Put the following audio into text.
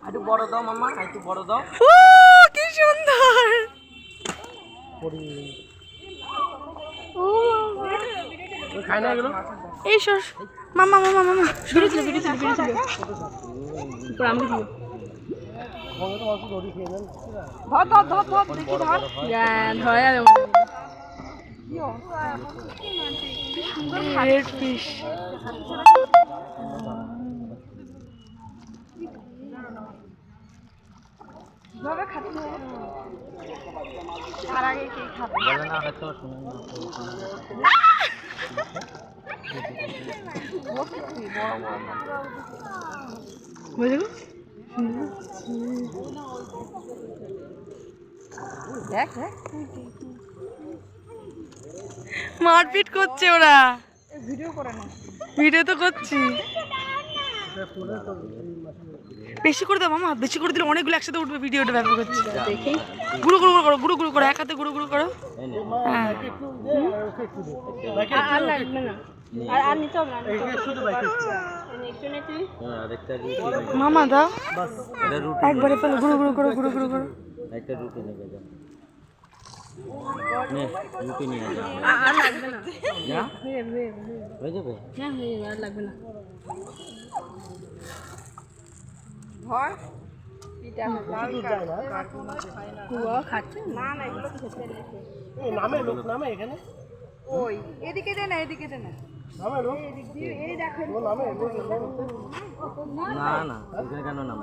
একটু বড় দাও মামা, একটু বড় দাও। ও কি সুন্দর। ও খাই না এগুলো। এই সর মামা মামা মামা ভিডিও ছিল ভিডিও ছিল ভিডিও ছিল পর আমাকে দিও ধর ধর ধর ধর দেখি ধর ধরে আর রেড ফিশ ভাবে খাচ্ছি আর আগে কি খাবে বলে না হয়তো শুনুন দেখ দেখ মারপিট করছে ওরা ভিডিও করে না ভিডিও তো করছি বেশি করে দাও মামা বেশি করে দিলে অনেকগুলো একসাথে উঠবে ভিডিওটা ব্যবহার করছি দেখি গুরু গুরু করো গুরু গুরু করো এক হাতে গুরু গুরু করো হ্যাঁ আর লাগবে না আর নিতে হবে না মামা দাও একবারে ফেলো গুরু গুরু করো গুরু গুরু করো একটা রুটি নেবে যা নে রুটি নিয়ে যা আর লাগবে না যা হয়ে যাবে হয়ে যাবে হ্যাঁ হয়ে যাবে আর লাগবে না ধর পিটা কুয়া খাচ্ছে না না এগুলো খেতে লেখে এই নামে লোক নামে এখানে ওই এদিকে দে না এদিকে দে না নামে লোক এদিক দিয়ে এই দেখো ও নামে না না এখানে কেন নাম